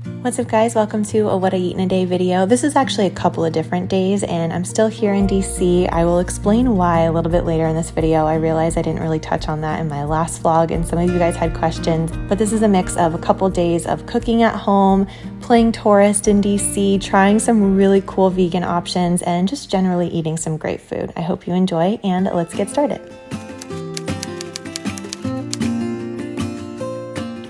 What's up guys, welcome to a what I eat in a day video. This is actually a couple of different days and I'm still here in DC. I will explain why a little bit later in this video. I realized I didn't really touch on that in my last vlog and some of you guys had questions, but this is a mix of a couple days of cooking at home, playing tourist in DC, trying some really cool vegan options, and just generally eating some great food. I hope you enjoy and let's get started.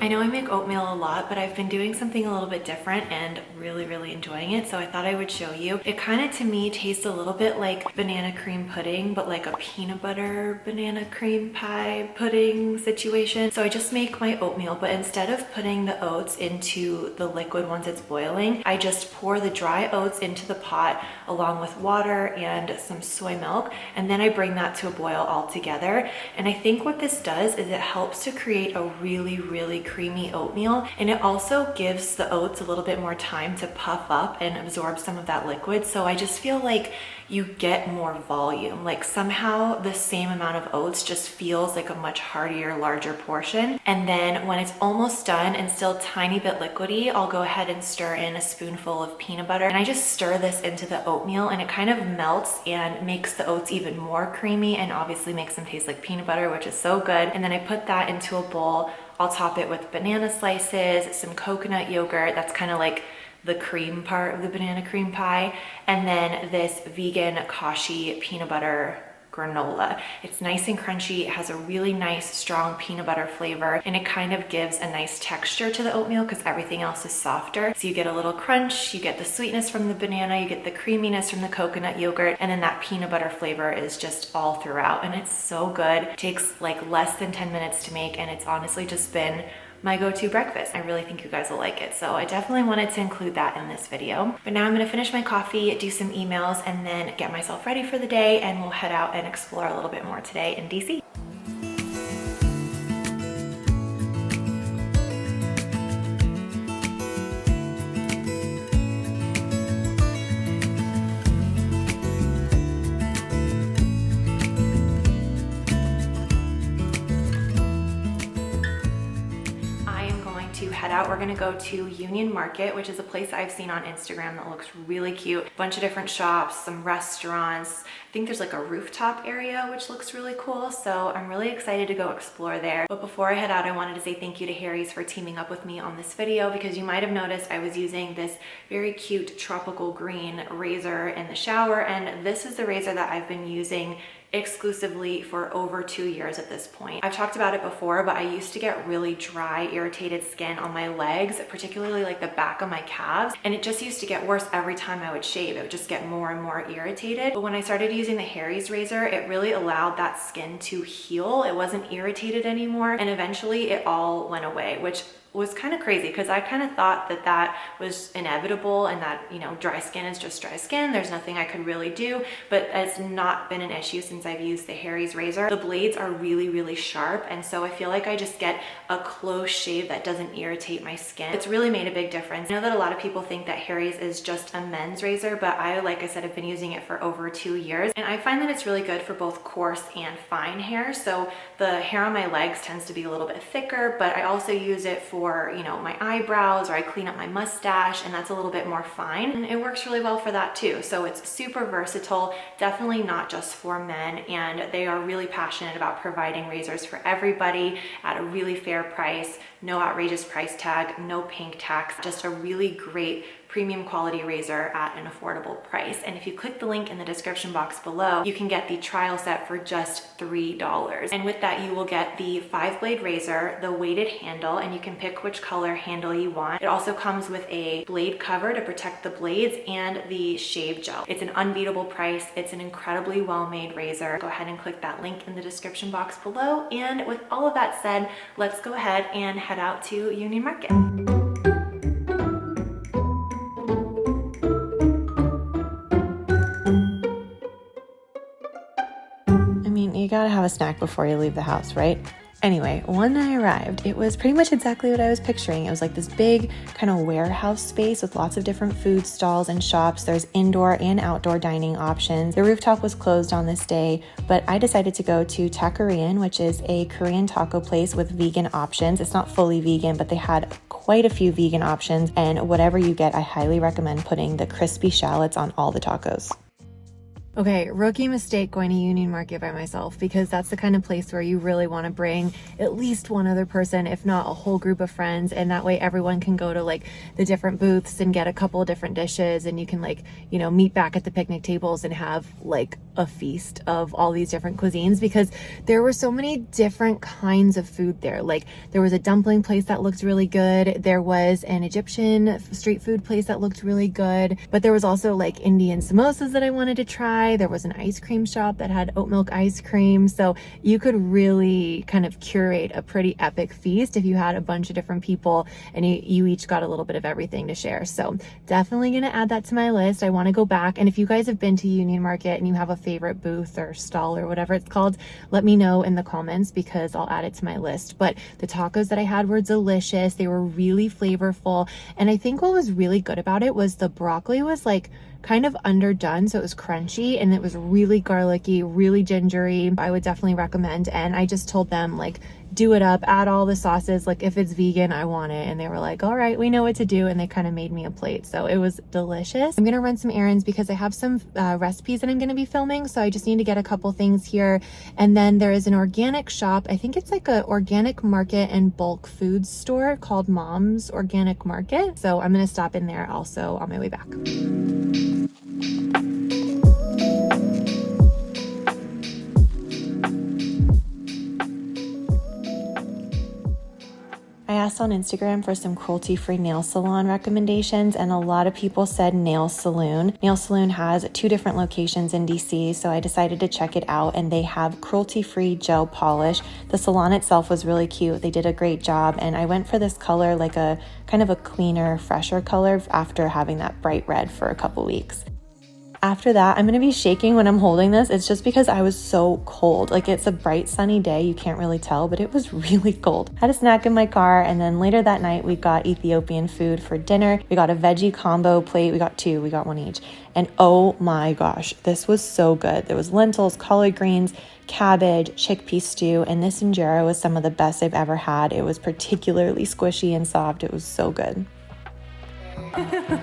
I know I make oatmeal a lot, but I've been doing something a little bit different and really enjoying it, so I thought I would show you. It kind of to me tastes a little bit like banana cream pudding, but like a peanut butter banana cream pie pudding situation. So I just make my oatmeal, but instead of putting the oats into the liquid once it's boiling, I just pour the dry oats into the pot along with water and some soy milk, and then I bring that to a boil all together. And I think what this does is it helps to create a really creamy oatmeal, and it also gives the oats a little bit more time to puff up and absorb some of that liquid. So I just feel like you get more volume. Like somehow the same amount of oats just feels like a much heartier, larger portion. And then when it's almost done and still a tiny bit liquidy, I'll go ahead and stir in a spoonful of peanut butter. And I just stir this into the oatmeal and it kind of melts and makes the oats even more creamy and obviously makes them taste like peanut butter, which is so good. And then I put that into a bowl. I'll top it with banana slices, some coconut yogurt. That's kind of like the cream part of the banana cream pie. And then this vegan kashi peanut butter granola. It's nice and crunchy. It has a really nice strong peanut butter flavor, and it kind of gives a nice texture to the oatmeal because everything else is softer. So you get a little crunch, you get the sweetness from the banana, you get the creaminess from the coconut yogurt, and then that peanut butter flavor is just all throughout, and it's so good. It takes like less than 10 minutes to make, and it's honestly just been my go-to breakfast. I really think you guys will like it. So I definitely wanted to include that in this video. But now I'm gonna finish my coffee, do some emails, and then get myself ready for the day, and we'll head out and explore a little bit more today in DC. To head out, we're gonna go to Union Market, which is a place I've seen on Instagram that looks really cute. A bunch of different shops, some restaurants. I think there's like a rooftop area which looks really cool, so I'm really excited to go explore there. But before I head out, I wanted to say thank you to Harry's for teaming up with me on this video, because you might have noticed I was using this very cute tropical green razor in the shower, and this is the razor that I've been using exclusively for over 2 years at this point. I've talked about it before, but I used to get really dry, irritated skin on my legs, particularly like the back of my calves, and it just used to get worse every time I would shave. It would just get more and more irritated. But when I started using the Harry's razor, it really allowed that skin to heal. It wasn't irritated anymore, and eventually it all went away, which was kind of crazy because I kind of thought that that was inevitable and that, you know, dry skin is just dry skin. There's nothing I could really do, but it's not been an issue since I've used the Harry's razor. The blades are really sharp, and so I feel like I just get a close shave that doesn't irritate my skin. It's really made a big difference. I know that a lot of people think that Harry's is just a men's razor, but like I said, I've been using it for over 2 years, and I find that it's really good for both coarse and fine hair. So the hair on my legs tends to be a little bit thicker, but I also use it for, you know, my eyebrows, or I clean up my mustache, and that's a little bit more fine, and it works really well for that too. So it's super versatile, definitely not just for men, and they are really passionate about providing razors for everybody at a really fair price, no outrageous price tag, no pink tax, just a really great premium quality razor at an affordable price. And if you click the link in the description box below, you can get the trial set for just $3. And with that, you will get the 5-blade razor, the weighted handle, and you can pick which color handle you want. It also comes with a blade cover to protect the blades and the shave gel. It's an unbeatable price. It's an incredibly well-made razor. Go ahead and click that link in the description box below. And with all of that said, let's go ahead and head out to Union Market. You gotta have a snack before you leave the house, right? Anyway, when I arrived, it was pretty much exactly what I was picturing. It was like this big kind of warehouse space with lots of different food stalls and shops. There's indoor and outdoor dining options. The rooftop was closed on this day, but I decided to go to Korean, which is a Korean taco place with vegan options. It's not fully vegan, but they had quite a few vegan options, and whatever you get, I highly recommend putting the crispy shallots on all the tacos. Okay, rookie mistake going to Union Market by myself, because that's the kind of place where you really want to bring at least one other person, if not a whole group of friends, and that way everyone can go to like the different booths and get a couple of different dishes, and you can like, you know, meet back at the picnic tables and have like a feast of all these different cuisines, because there were so many different kinds of food there. Like there was a dumpling place that looked really good, there was an Egyptian street food place that looked really good, but there was also like Indian samosas that I wanted to try. There was an ice cream shop that had oat milk ice cream. So you could really kind of curate a pretty epic feast if you had a bunch of different people and you each got a little bit of everything to share. So definitely going to add that to my list. I want to go back. And if you guys have been to Union Market and you have a favorite booth or stall or whatever it's called, let me know in the comments, because I'll add it to my list. But the tacos that I had were delicious. They were really flavorful. And I think what was really good about it was the broccoli was like kind of underdone, so it was crunchy and it was really garlicky, really gingery. I would definitely recommend. And I just told them like, do it up, add all the sauces, like if it's vegan I want it, and they were like, all right, we know what to do, and they kind of made me a plate. So it was delicious. I'm gonna run some errands because I have some recipes that I'm gonna be filming, so I just need to get a couple things here. And then there is an organic shop, I think it's like a organic market and bulk food store called Mom's Organic Market, so I'm gonna stop in there also on my way back. I asked on Instagram for some cruelty-free nail salon recommendations, and a lot of people said Nail Saloon. Nail Saloon has 2 different locations in DC, so I decided to check it out, and they have cruelty-free gel polish. The salon itself was really cute. They did a great job, and I went for this color, like a kind of a cleaner, fresher color after having that bright red for a couple weeks. After that, I'm gonna be shaking when I'm holding this. It's just because I was so cold. Like it's a bright sunny day, you can't really tell, but it was really cold. I had a snack in my car, and then later that night we got Ethiopian food for dinner. We got a veggie combo plate. We got 2, we got 1 each. And oh my gosh, this was so good. There was lentils, collard greens, cabbage, chickpea stew, and this injera was some of the best I've ever had. It was particularly squishy and soft. It was so good.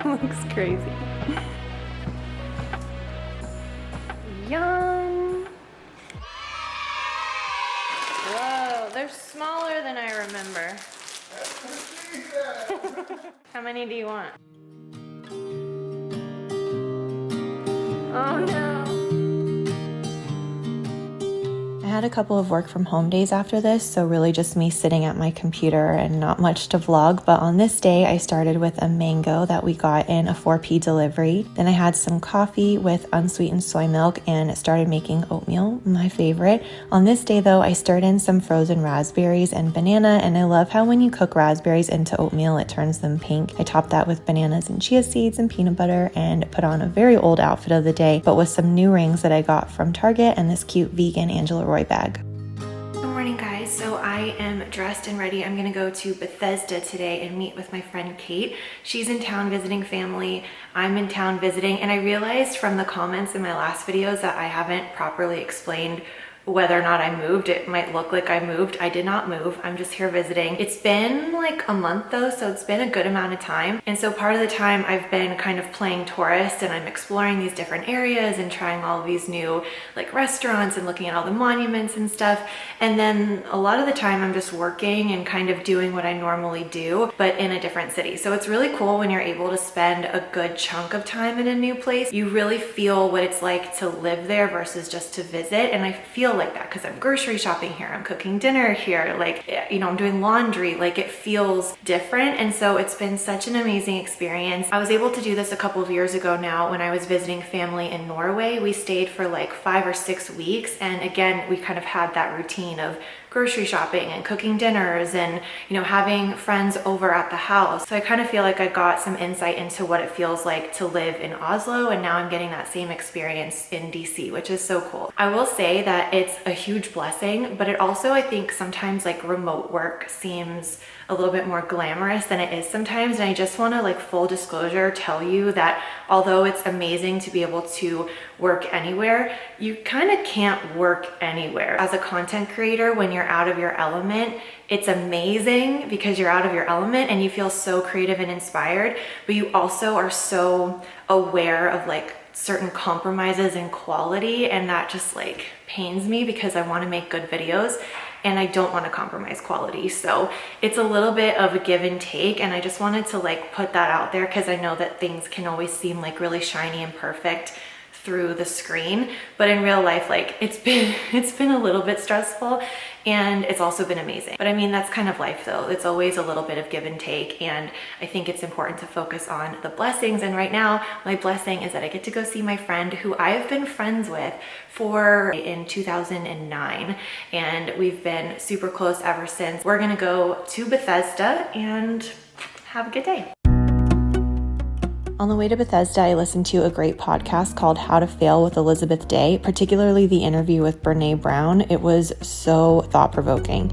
Looks crazy. Yum! Whoa, they're smaller than I remember. How many do you want? Oh no! I had a couple of work from home days after this, so really just me sitting at my computer and not much to vlog. But on this day, I started with a mango that we got in a 4P delivery. Then I had some coffee with unsweetened soy milk and started making oatmeal, my favorite. On this day though, I stirred in some frozen raspberries and banana, and I love how when you cook raspberries into oatmeal, it turns them pink. I topped that with bananas and chia seeds and peanut butter and put on a very old outfit of the day, but with some new rings that I got from Target and this cute vegan Angela Roy bag. Good morning, guys. So I am dressed and ready. I'm gonna go to Bethesda today and meet with my friend Kate. She's in town visiting family. I'm in town visiting, and I realized from the comments in my last videos that I haven't properly explained whether or not I moved. It might look like I moved. I did not move. I'm just here visiting. It's been like a month though, so it's been a good amount of time. And so part of the time I've been kind of playing tourist, and I'm exploring these different areas and trying all of these new like restaurants and looking at all the monuments and stuff. And then a lot of the time I'm just working and kind of doing what I normally do, but in a different city. So it's really cool when you're able to spend a good chunk of time in a new place. You really feel what it's like to live there versus just to visit. And I feel like that because I'm grocery shopping here, I'm cooking dinner here, like, you know, I'm doing laundry, like it feels different. And so it's been such an amazing experience. I was able to do this a couple of years ago now when I was visiting family in Norway. We stayed for like 5 or 6 weeks, and again we kind of had that routine of grocery shopping and cooking dinners and, you know, having friends over at the house. So I kind of feel like I got some insight into what it feels like to live in Oslo, and now I'm getting that same experience in DC, which is so cool. I will say that it's a huge blessing, but it also, I think sometimes like remote work seems a little bit more glamorous than it is sometimes. And I just want to, like, full disclosure, tell you that although it's amazing to be able to work anywhere, you kind of can't work anywhere. As a content creator, when you're you're out of your element, it's amazing because you're out of your element and you feel so creative and inspired, but you also are so aware of like certain compromises in quality, and that just like pains me because I want to make good videos and I don't want to compromise quality. So it's a little bit of a give and take, and I just wanted to like put that out there because I know that things can always seem like really shiny and perfect through the screen, but in real life, like it's been a little bit stressful, and it's also been amazing. But I mean, that's kind of life though. It's always a little bit of give and take, and I think it's important to focus on the blessings. And right now, my blessing is that I get to go see my friend who I've been friends with in 2009, and we've been super close ever since. We're gonna go to Bethesda and have a good day. On the way to Bethesda, I listened to a great podcast called How to Fail with Elizabeth Day, particularly the interview with Brene Brown. It was so thought-provoking.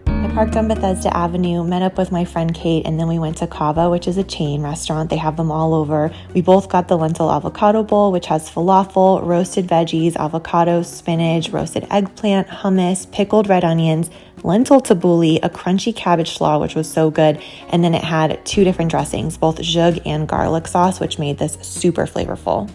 I parked on Bethesda Avenue, met up with my friend Kate, and then we went to Kava, which is a chain restaurant. They have them all over. We both got the lentil avocado bowl, which has falafel, roasted veggies, avocado, spinach, roasted eggplant, hummus, pickled red onions, lentil tabbouleh, a crunchy cabbage slaw, which was so good, and then it had 2 different dressings, both zhug and garlic sauce, which made this super flavorful.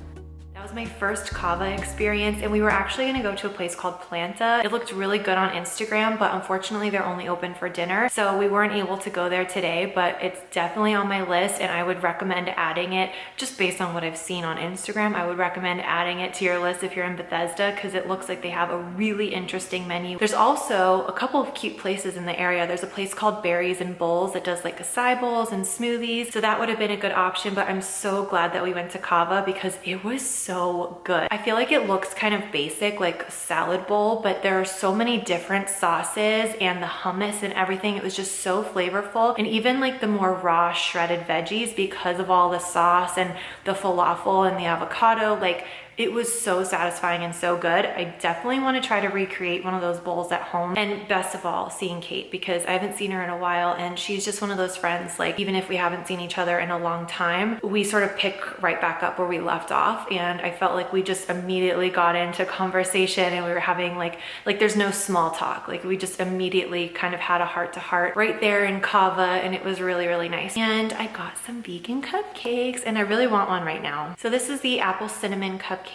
My first kava experience, and we were actually going to go to a place called Planta. It looked really good on Instagram, but unfortunately they're only open for dinner, so we weren't able to go there today, but it's definitely on my list, and I would recommend adding it just based on what I've seen on Instagram. I would recommend adding it to your list if you're in Bethesda, because it looks like they have a really interesting menu. There's also a couple of cute places in the area. There's a place called Berries and Bowls that does like acai bowls and smoothies, so that would have been a good option, but I'm so glad that we went to Kava because it was so good. I feel like it looks kind of basic, like a salad bowl, but there are so many different sauces and the hummus and everything. It was just so flavorful, and even like the more raw shredded veggies, because of all the sauce and the falafel and the avocado, like it was so satisfying and so good. I definitely want to try to recreate one of those bowls at home. And best of all, seeing Kate, because I haven't seen her in a while, and she's just one of those friends, like even if we haven't seen each other in a long time, we sort of pick right back up where we left off. And I felt like we just immediately got into conversation, and we were having like there's no small talk. Like we just immediately kind of had a heart to heart right there in Kava, and it was really, really nice. And I got some vegan cupcakes, and I really want one right now. So this is the apple cinnamon cupcake,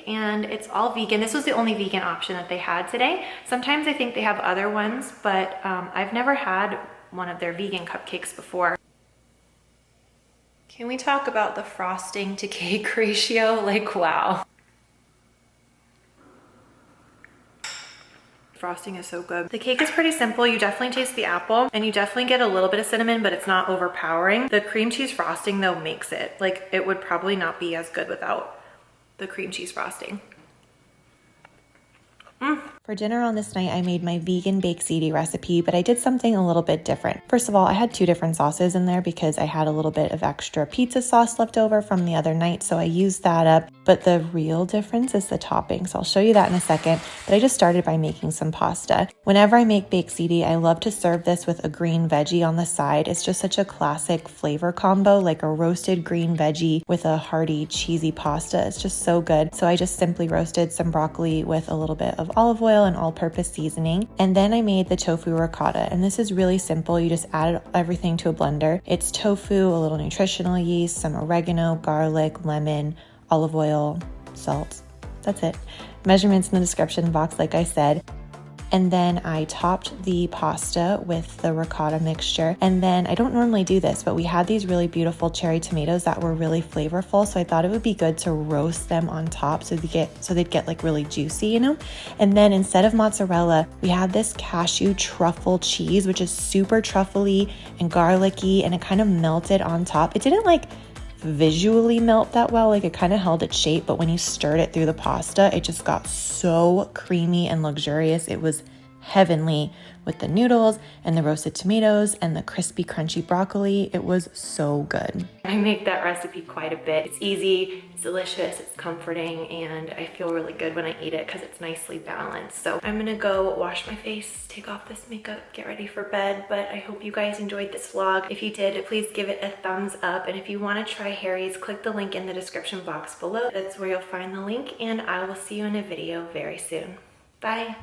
and it's all vegan. This was the only vegan option that they had today. Sometimes I think they have other ones, but I've never had one of their vegan cupcakes before. Can we talk about the frosting to cake ratio? Like, wow. Frosting is so good. The cake is pretty simple. You definitely taste the apple, and you definitely get a little bit of cinnamon, but it's not overpowering. The cream cheese frosting though makes it, like, it would probably not be as good without the cream cheese frosting. For dinner on this night, I made my vegan baked ziti recipe, but I did something a little bit different. First of all, I had 2 different sauces in there because I had a little bit of extra pizza sauce left over from the other night, so I used that up. But the real difference is the topping, so I'll show you that in a second. But I just started by making some pasta. Whenever I make baked ziti, I love to serve this with a green veggie on the side. It's just such a classic flavor combo, like a roasted green veggie with a hearty, cheesy pasta. It's just so good. So I just simply roasted some broccoli with a little bit of olive oil and all-purpose seasoning, and then I made the tofu ricotta, and this is really simple. You just add everything to a blender. It's tofu, a little nutritional yeast, some oregano, garlic, lemon, olive oil, salt. That's it. Measurements in the description box, like I said. And then I topped the pasta with the ricotta mixture. And then I don't normally do this, but we had these really beautiful cherry tomatoes that were really flavorful. So I thought it would be good to roast them on top so they'd get like really juicy, you know? And then instead of mozzarella, we had this cashew truffle cheese, which is super truffly and garlicky, and it kind of melted on top. It didn't like visually melt that well, like it kind of held its shape, but when you stirred it through the pasta, it just got so creamy and luxurious. It was heavenly with the noodles and the roasted tomatoes and the crispy crunchy broccoli. It was so good. I make that recipe quite a bit. It's easy, it's delicious, it's comforting, and I feel really good when I eat it because it's nicely balanced. So I'm gonna go wash my face, take off this makeup, get ready for bed, but I hope you guys enjoyed this vlog. If you did, please give it a thumbs up, and if you want to try Harry's, click the link in the description box below. That's where you'll find the link, and I will see you in a video very soon. Bye.